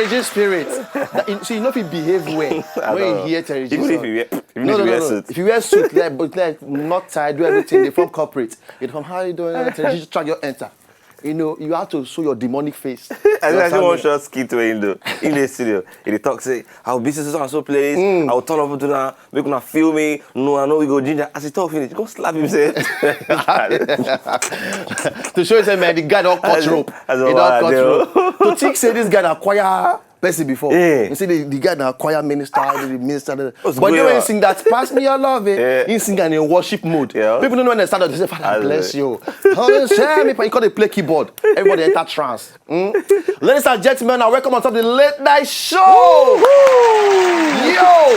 Terry spirit. So you know if you behave well when you hear Terry Even if you wear suit. If you wear suit, like not tied, do everything, they form corporate. You come, how you doing? Terry track your enter. You know, you have to show your demonic face. I think I one short skit in the studio. He talk say, "Our business is so place. I will turn up to that. Make una feel me. No, I know we go ginger." As he talk finish, go slap him say. To show you, man, the guy don't cut rope. He don't cut rope. To think say this guy na choir person before. Yeah. You see the guy na choir minister, the minister. But then when you sing that, pass me your love, you sing in worship mode. Yeah. People don't know when they stand up, they say, Father bless you. Oh, share me, you call they play keyboard. Everybody enter trance. Ladies and gentlemen, now welcome on top of the late night show. Yo,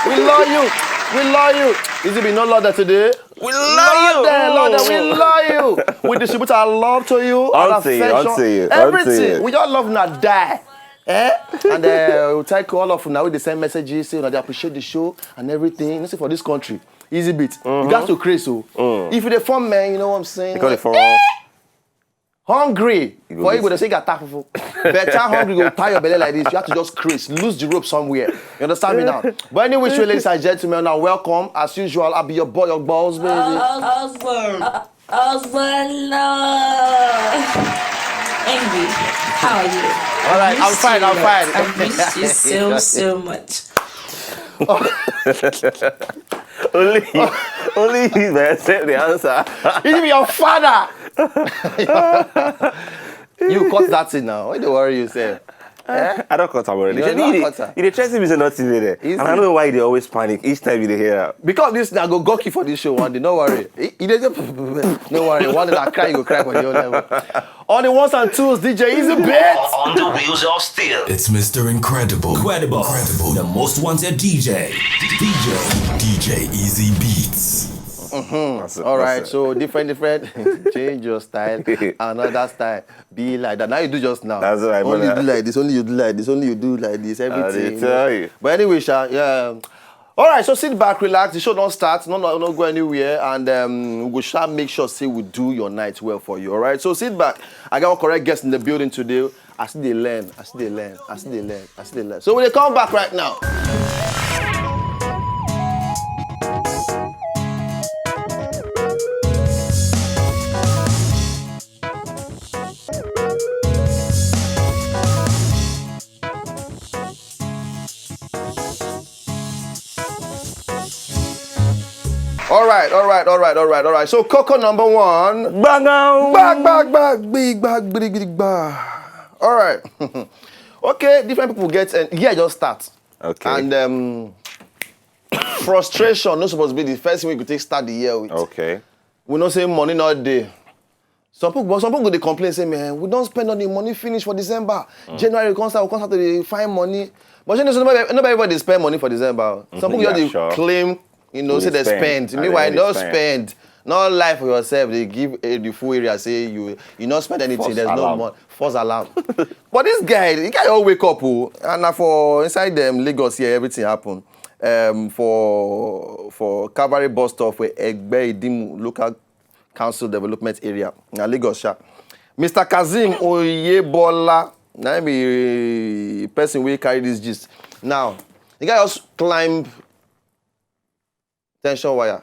we love you. We love you. Is it be no louder today? We love you. Louder, we love you. We distribute our love to you, our affection, everything. We all love not die. And we'll take all of you now with the same messages, say they appreciate the show and everything. Let's say for this country, easy bit. You got to crazy. So if you're the fun man, you know what I'm saying? You call it for hungry. For you, they say get tackle. Better hungry, go tie your belly like this. You have to just craze, lose the rope somewhere. You understand me now? But anyway, ladies and gentlemen, now welcome. As usual, I'll be your boy, your balls, baby. Osborne. Angry. How are you? All right, I'm fine. I miss you so much. only you man said the answer. He's your father. You cut that thing now. Why do you worry yourself? I don't cut her already. You don't cut her. You trust him is not in there. And I don't know why they always panic each time you hear that. Because this now go gawky for this show one day. Don't worry. Don't worry. One day I cry, you go cry for your level. On the ones and twos, DJ Easy Bit. On the wheels of steel. It's Mr. Incredible. Incredible. The most wanted DJ. DJ Easy Beats. All right, so different. Change your style. Another style. Be like that. Now you do just now. That's right, only brother. you do like this. Only you do like this. Only you do like this. Everything. I tell you. But anyway, Sha, yeah. All right, so sit back, relax. The show don't start. No go anywhere. And we shall make sure say we do your night well for you. All right, so sit back. I got a correct guest in the building today. I see they learn. So when they come back right now. All right. So Coco number one. Bag. Big bag. All right. Okay, different people get, and yeah, just start. Okay. And frustration not supposed to be the first thing we could start the year with. Okay. We don't say money not there. Some people they complain, say, man, we don't spend all the money finish for December. January we come start to find money. But you know, not everybody spend money for December. Some people just claim, say they spend. Meanwhile, don't spend. Not lie for yourself. They give the full area, say you not spend anything. False There's alarm. no money. False alarm. But this guy all wake up, and for inside them Lagos here, everything happen. For Cavalry bus stop for Egbe Idimu local council development area in Lagos. Mr. Kazim Oyebola, now be person will carry this gist. Now, the guy just climb tension wire.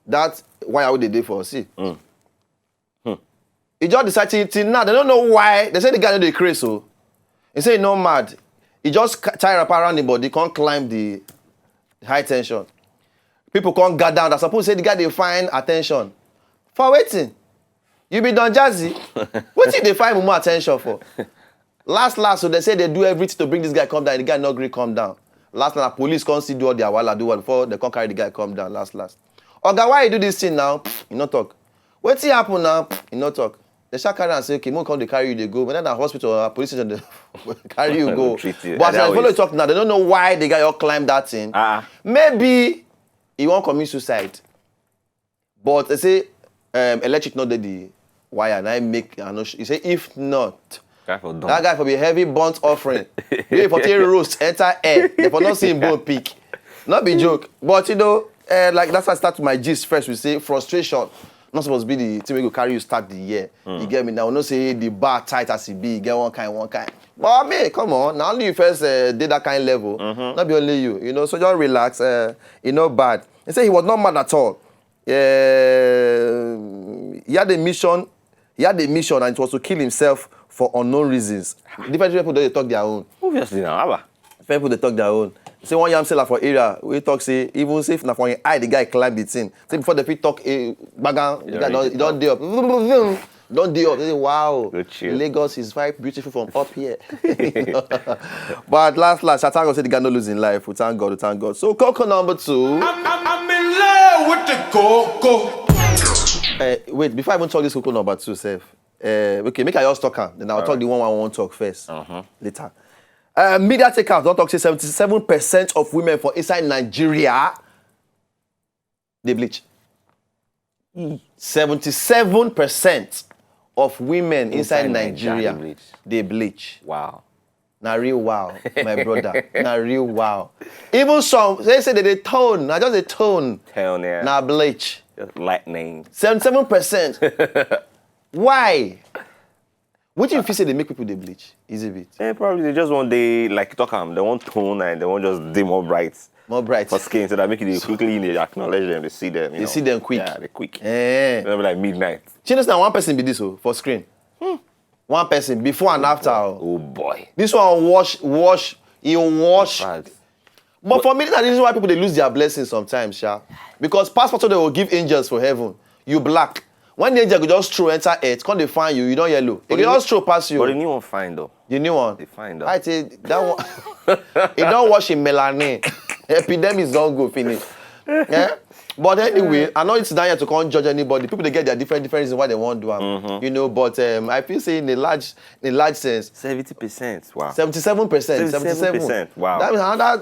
That wire what they did for see. He just decided till now. They don't know why. They say the guy no dey crazy. So he say he no mad. He just tie up around the body, can't climb the high tension. People can't get down. That's supposed to say the guy they find attention. For waiting. You be done jazzy. What did they find more attention for? Last, so they say they do everything to bring this guy come down. The guy not agree come down. Last, the police can't see do all their wala do what before they can't carry the guy come down. Last. Oga, why you do this thing now? You not talk. What's happen now? You not talk. They shall carry and say, okay, more come they carry you, they go. But then the hospital or police station, they carry you, go. But as I follow talk now, they don't know why the guy all climbed that thing. Maybe he won't commit suicide. But they say electric not the wire. And I make, he say, if not, that guy for be heavy burnt offering. If for take roast, enter air. They for not see him bone peak. Not be joke. But like that's why I start with my gist first. We say frustration. not supposed to be the thing we go carry you start the year. You get me? Now, no say the bar tight as it be, you get one kind. But I mean, come on, now only you first did that kind of level, not be only you, you know, so just relax, you know, bad. He said he was not mad at all. He had a mission and it was to kill himself for unknown reasons. Different people, they talk their own. Obviously now, Abba. Different people, they talk their own. Say one yam seller for area, we talk say, even say if na for him eye, the guy climb the thing. Say before the fit talk, bagan, the guy don't day up. Don't day up. They say, wow, Lagos is very beautiful from up here. But last, I thank God say the guy no losing life. We thank God. So Coco number 2. I'm in love with the Coco. Wait, before I even talk this Coco number 2, Seth. Okay, make I just talk am. Then I'll talk the one I want to talk first. Later. Media takeout, don't talk say 77% of women for inside Nigeria, they bleach. 77% of women inside Nigeria, they bleach. Wow. Na real wow, my brother. Na real wow. Even some, they say that they tone, na just a tone. Tone, yeah. Na bleach. Just lightning. 77%. Why? What do you feel say they make people they bleach? Is it bit? Yeah, probably they just want they like talk they want tone and they want just dim more bright. More bright. For skin, so that make it quickly they acknowledge them, they see them. You know. See them quick. Yeah, they're quick. They'll be like midnight. You understand one person be this for screen? One person before and after. Oh boy. This one wash. Bad. But for me, this is why people they lose their blessings sometimes, Sha. Because passport they will give angels for heaven. You black. When the angel could just throw enter earth, can't they find you? You don't yellow. They just throw past you. But the new one fine though. The new one. They fine though. I say that one. It don't wash in melanin. Epidemics don't go finish. Yeah. But anyway, I know it's down here to can't judge anybody. People they get their different reasons why they want to do them. You know, but I feel say in a large sense. 70%. Wow. 77%. 77%. Wow. That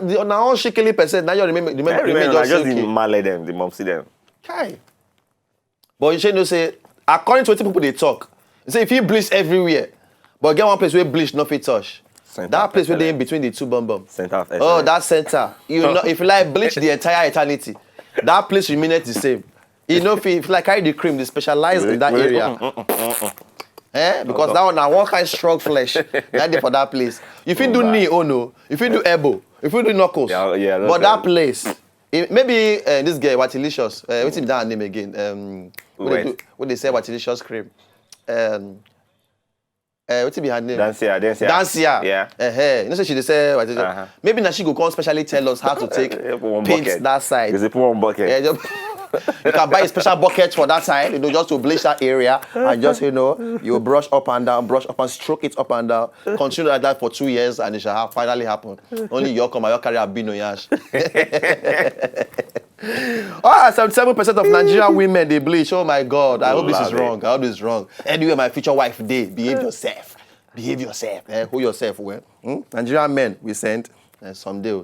means now shekeli percent. Now you remember just didn't mallet them, the mom see them. Okay. But you should know say, according to what people they talk, they say if you bleach everywhere, but get one place where bleach not fit touch. Center that place where they in between the two bum. Center of Oh, that center. You know, if you like bleach the entire eternity, that place remains the same. You know, if you like carry the cream, they specialize in that area. Because that one kind of strong flesh. That day for that place. If you do knee, oh no. If you do elbow, if you do knuckles. Yeah, but that place. Maybe this guy, Watilicious, what's his name again? What they say, Watilicious cream. What's her name? Dancia. Yeah. You know, so she say, maybe now she go come specially tell us how to take paint that side. Because they put one bucket. Yeah, you can buy a special bucket for that side, you know, just to bleach that area and just, you know, you brush up and down, stroke it up and down, continue like that for 2 years and it shall finally happen. Only you come and you carry a bin on yash. 77% of Nigerian women, they bleach. Oh my God, I hope this is wrong. Anyway, my future wife, behave yourself. Hold yourself well. Nigerian men, we send. Someday.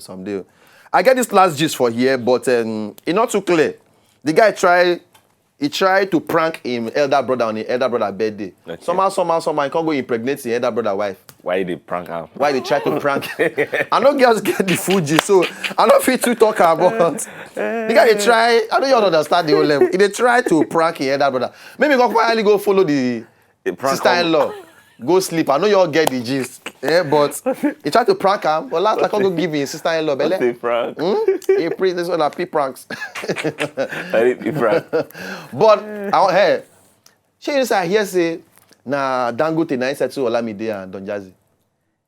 I get this last gist for here, but it's not too clear. The guy tried to prank him elder brother on his elder brother birthday. Okay. Somehow, he can't go impregnate his elder brother wife. Why did they prank him? Why they try to prank him? I know girls get the Fuji, so I don't feel to talk about. The guy they try, I don't even understand the whole level. They try to prank his elder brother. Maybe finally go follow the sister-in-law. Go sleep. I know you all get the gist. But he tried to prank him. But last I can't go give his sister-in-law. What's the prank? He prays this one are pranks. I did prank. But she just hear say na Dangote na inside to Olamide and Don Jazzy.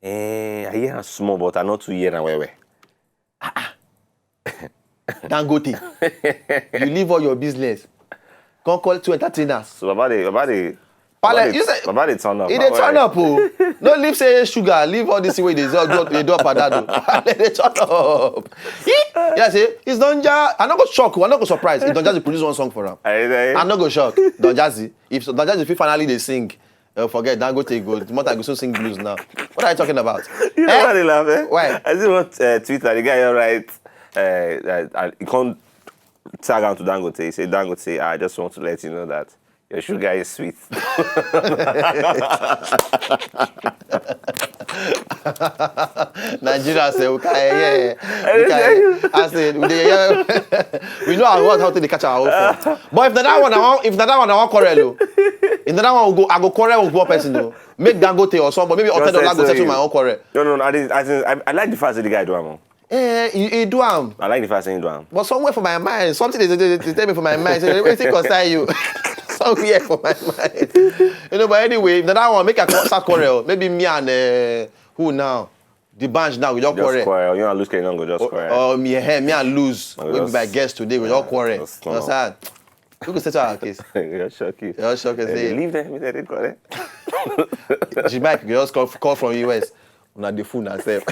I hear small, but I not too hear where. Dangote, you leave all your business. Come call 2 entertainers. So about the turn up. They turn up, oh. No leave say sugar, leave all this way they do up and down. They turn up. Yeah, say it's Don Jazzy. I'm not go shock. I'm not go surprise. If Don Jazzy produce one song for him, I'm not go shock. Don Jazzy. If Don Jazzy finally they sing, forget Dangote go. Tomorrow I go so sing blues now. What are you talking about? You know why they laugh? Why? I see what Twitter the guy write. He can't tag out to Dangote. He said Dangote, I just want to let you know that Your sugar is sweet. Nigeria say, okay, yeah. I said, we know how to catch our own phone. But if that one, I want quarrel. If that one, I go quarrel with one person. Though. Make Dangote or somebody, maybe $10 go settle my own quarrel. No, I like the fact that the guy do am. He do am. I like the fact that he do am. But somewhere for my mind, something they tell me for my mind. Say, everything concern you. Somewhere for my mind. You know, but anyway, if that one make a start quarrel, maybe me and who now? The bunch now we just quarrel. You and Luz can go just quarrel. Or me and lose. Maybe my guest today we just quarrel. Just You understand? We could settle our case. You're shocking. You're shocking. Say, Leave them. They didn't quarrel. G-Mike, you just call from US. Una the fool na sef.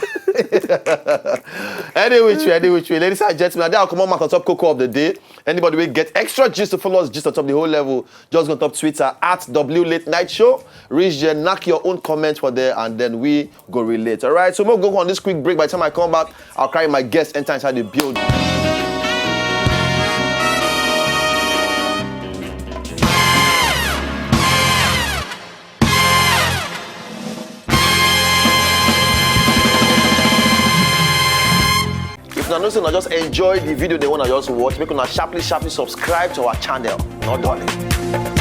Anyway, ladies and gentlemen, now I'll come on my top cocoa of the day. Anybody will get extra gist to follow us just on top the whole level. Just go on top Twitter at W Late Night Show. Reach there, knock your own comment for there, and then we go relate. All right, so we'll go on this quick break. By the time I come back, I'll carry my guest enter inside the building. If you just enjoy the video they want to just watch, make una sharply subscribe to our channel. Not darling.